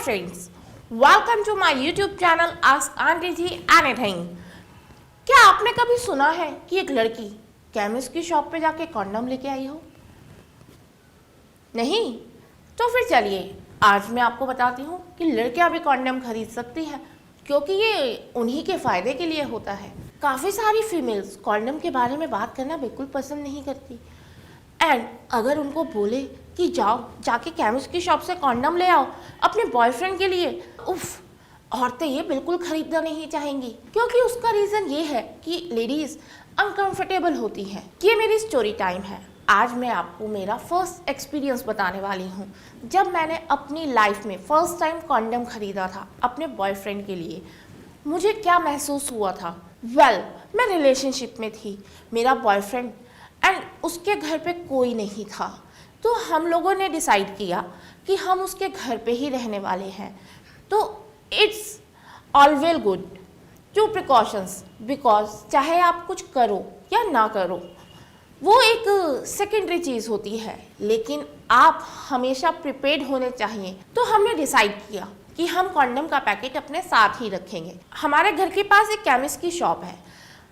friends, welcome to my YouTube channel Ask Aunty Ji Anything। क्या आपने कभी सुना है कि एक लड़की केमिस्ट की शॉप पे जाके कॉन्डम लेके आई हो? नहीं? तो फिर चलिए आज मैं आपको बताती हूँ कि लड़कियां भी कॉन्डम खरीद सकती हैं, क्योंकि ये उन्हीं के फ़ायदे के लिए होता है। काफ़ी सारी फीमेल्स कॉन्डम के बारे में बात करना बिल्कुल पसंद नहीं करती, एंड अगर उनको बोले कि जाओ जाके केमिस्ट की शॉप से कॉन्डम ले आओ अपने बॉयफ्रेंड के लिए, उफ, औरतें ये बिल्कुल खरीदना नहीं चाहेंगी, क्योंकि उसका रीज़न ये है कि लेडीज़ अनकंफर्टेबल होती हैं। ये मेरी स्टोरी टाइम है। आज मैं आपको मेरा फर्स्ट एक्सपीरियंस बताने वाली हूँ, जब मैंने अपनी लाइफ में फ़र्स्ट टाइम कॉन्डम ख़रीदा था अपने बॉयफ्रेंड के लिए। मुझे क्या महसूस हुआ था? मैं रिलेशनशिप में थी, मेरा बॉयफ्रेंड एंड उसके घर पे कोई नहीं था, तो हम लोगों ने डिसाइड किया कि हम उसके घर पे ही रहने वाले हैं। तो it's always good to precautions, because चाहे आप कुछ करो या ना करो, वो एक सेकेंडरी चीज़ होती है, लेकिन आप हमेशा प्रिपेयर्ड होने चाहिए। तो हमने डिसाइड किया कि हम कॉन्डम का पैकेट अपने साथ ही रखेंगे। हमारे घर के पास एक केमिस्ट की शॉप है,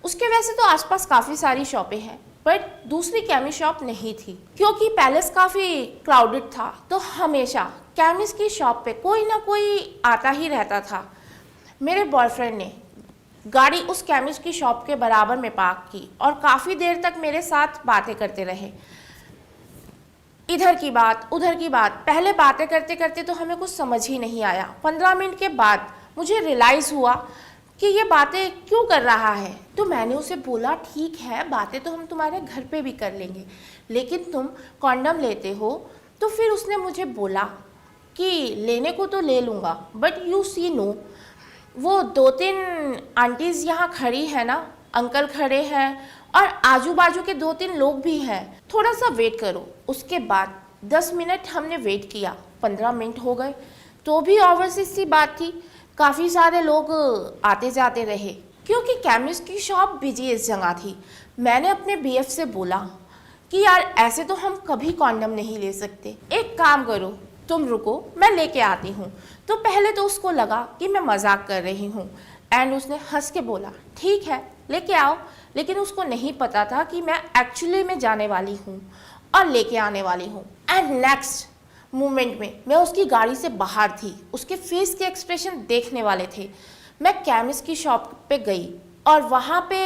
उसके वैसे तो आसपास काफ़ी सारी शॉपें हैं, बट दूसरी केमिस्ट शॉप नहीं थी, क्योंकि पैलेस काफ़ी क्राउडेड था, तो हमेशा केमिस्ट की शॉप पे कोई ना कोई आता ही रहता था। मेरे बॉयफ्रेंड ने गाड़ी उस केमिस्ट की शॉप के बराबर में पार्क की और काफ़ी देर तक मेरे साथ बातें करते रहे, इधर की बात उधर की बात। पहले बातें करते करते तो हमें कुछ समझ ही नहीं आया। 15 मिनट के बाद मुझे रियलाइज़ हुआ कि ये बातें क्यों कर रहा है। तो मैंने उसे बोला, ठीक है, बातें तो हम तुम्हारे घर पे भी कर लेंगे, लेकिन तुम कॉन्डम लेते हो। तो फिर उसने मुझे बोला कि लेने को तो ले लूँगा, बट यू सी नो, वो 2-3 आंटीज़ यहाँ खड़ी है ना, अंकल खड़े हैं और आजू बाजू के 2-3 लोग भी हैं, थोड़ा सा वेट करो। उसके बाद 10 मिनट हमने वेट किया, 15 मिनट हो गए, तो भी ओवरसीज सी बात थी, काफ़ी सारे लोग आते जाते रहे, क्योंकि केमिस्ट की शॉप बिजीएस्ट जगह थी। मैंने अपने बीएफ से बोला कि यार ऐसे तो हम कभी कॉन्डम नहीं ले सकते, एक काम करो, तुम रुको, मैं लेके आती हूँ। तो पहले तो उसको लगा कि मैं मजाक कर रही हूँ, एंड उसने हंस के बोला ठीक है लेके आओ, लेकिन उसको नहीं पता था कि मैं एक्चुअली में जाने वाली हूँ और लेके आने वाली हूँ। एंड नेक्स्ट मोमेंट में मैं उसकी गाड़ी से बाहर थी, उसके फेस के एक्सप्रेशन देखने वाले थे। मैं केमिस्ट की शॉप पे गई और वहाँ पे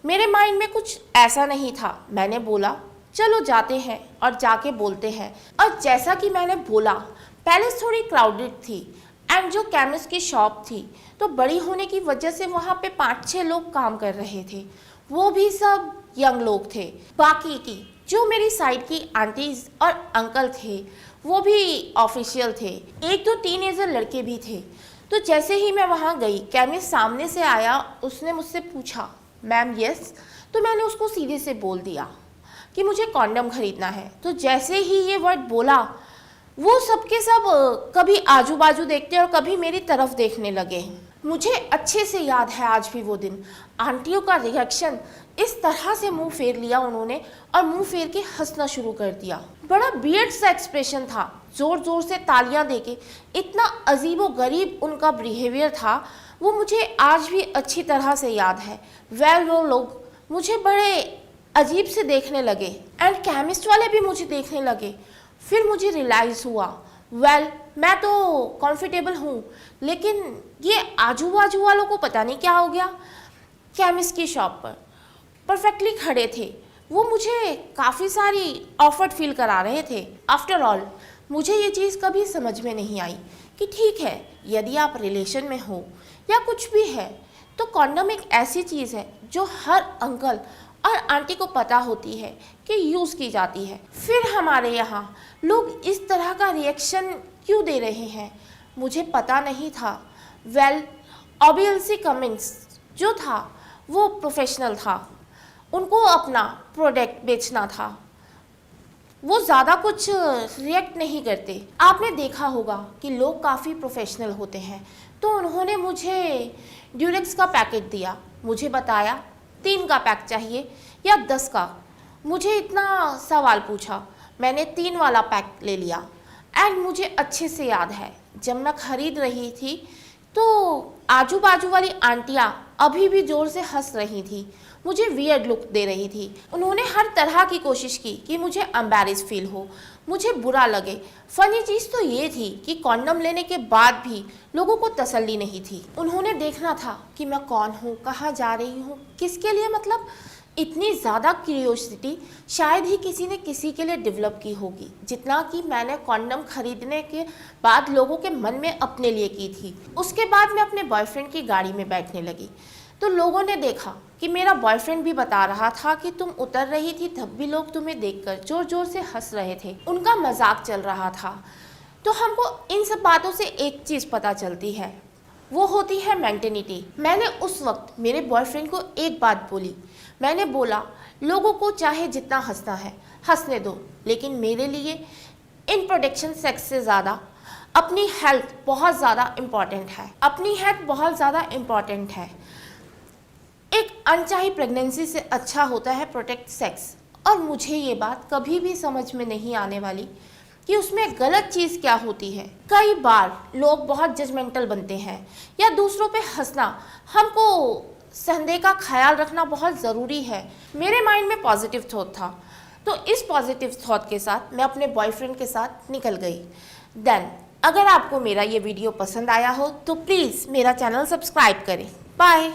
मेरे माइंड में कुछ ऐसा नहीं था। मैंने बोला चलो जाते हैं और जाके बोलते हैं। और जैसा कि मैंने बोला, पैलेस थोड़ी क्राउडेड थी एंड जो केमिस्ट की शॉप थी तो बड़ी होने की वजह से वहाँ पे 5-6 लोग काम कर रहे थे, वो भी सब यंग लोग थे। बाकी की जो मेरी साइड की आंटीज और अंकल थे वो भी ऑफिशियल थे, 1-2 टीनेजर लड़के भी थे। तो जैसे ही मैं वहाँ गई, केमिस्ट सामने से आया, उसने मुझसे पूछा मैम यस, तो मैंने उसको सीधे से बोल दिया कि मुझे कॉन्डम खरीदना है। तो जैसे ही ये वर्ड बोला, वो सबके सब कभी आजू बाजू देखते और कभी मेरी तरफ देखने लगे। मुझे अच्छे से याद है आज भी वो दिन। आंटियों का रिएक्शन, इस तरह से मुंह फेर लिया उन्होंने और मुंह फेर के हंसना शुरू कर दिया। बड़ा वियर्ड सा एक्सप्रेशन था, जोर जोर से तालियां देके, इतना अजीबो गरीब उनका बिहेवियर था, वो मुझे आज भी अच्छी तरह से याद है। वो लोग मुझे बड़े अजीब से देखने लगे एंड केमिस्ट वाले भी मुझे देखने लगे। फिर मुझे रियलाइज़ हुआ, मैं तो कंफर्टेबल हूँ, लेकिन ये आजू बाजू वालों को पता नहीं क्या हो गया। केमिस्ट की शॉप पर परफेक्टली खड़े थे, वो मुझे काफ़ी सारी ऑफर्ड फील करा रहे थे। आफ्टर ऑल मुझे ये चीज़ कभी समझ में नहीं आई कि ठीक है, यदि आप रिलेशन में हो या कुछ भी है, तो कॉन्डम एक ऐसी चीज़ है जो हर अंकल और आंटी को पता होती है कि यूज़ की जाती है। फिर हमारे यहाँ लोग इस तरह का रिएक्शन क्यों दे रहे हैं, मुझे पता नहीं था। ऑब्वियसली कमिंग्स जो था वो प्रोफेशनल था, उनको अपना प्रोडक्ट बेचना था, वो ज़्यादा कुछ रिएक्ट नहीं करते। आपने देखा होगा कि लोग काफ़ी प्रोफेशनल होते हैं। तो उन्होंने मुझे ड्यूरेक्स का पैकेट दिया, मुझे बताया 3 का पैक चाहिए या 10 का। मुझे इतना सवाल पूछा, मैंने 3 वाला पैक ले लिया एंड मुझे अच्छे से याद है जब मैं खरीद रही थी तो आजू बाजू वाली आंटियाँ अभी भी जोर से हंस रही थी, मुझे वियर्ड लुक दे रही थी। उन्होंने हर तरह की कोशिश की कि मुझे एम्बैरेस फील हो, मुझे बुरा लगे। फनी चीज़ तो ये थी कि कॉन्डम लेने के बाद भी लोगों को तसल्ली नहीं थी। उन्होंने देखना था कि मैं कौन हूँ, कहाँ जा रही हूँ, किसके लिए। मतलब इतनी ज़्यादा क्यूरियोसिटी शायद ही किसी ने किसी के लिए डेवलप की होगी जितना कि मैंने कॉन्डम खरीदने के बाद लोगों के मन में अपने लिए की थी। उसके बाद मैं अपने बॉयफ्रेंड की गाड़ी में बैठने लगी तो लोगों ने देखा कि मेरा बॉयफ्रेंड भी बता रहा था कि तुम उतर रही थी तब भी लोग तुम्हें देखकर जोर जोर से हंस रहे थे, उनका मजाक चल रहा था। तो हमको इन सब बातों से एक चीज़ पता चलती है, वो होती है मेंटेनिटी। मैंने उस वक्त मेरे बॉयफ्रेंड को एक बात बोली। मैंने बोला लोगों को चाहे जितना हंसना है हंसने दो, लेकिन मेरे लिए इन प्रोटेक्शन सेक्स से ज़्यादा अपनी हेल्थ बहुत ज़्यादा इम्पॉर्टेंट है। अपनी हेल्थ बहुत ज़्यादा इम्पॉर्टेंट है। एक अनचाही प्रेगनेंसी से अच्छा होता है प्रोटेक्ट सेक्स। और मुझे ये बात कभी भी समझ में नहीं आने वाली कि उसमें गलत चीज़ क्या होती है। कई बार लोग बहुत जजमेंटल बनते हैं या दूसरों पे हंसना, हमको संदेह का ख्याल रखना बहुत ज़रूरी है। मेरे माइंड में पॉजिटिव थॉट था तो इस पॉजिटिव थॉट के साथ मैं अपने बॉयफ्रेंड के साथ निकल गई। देन अगर आपको मेरा ये वीडियो पसंद आया हो तो प्लीज़ मेरा चैनल सब्सक्राइब करें। बाय।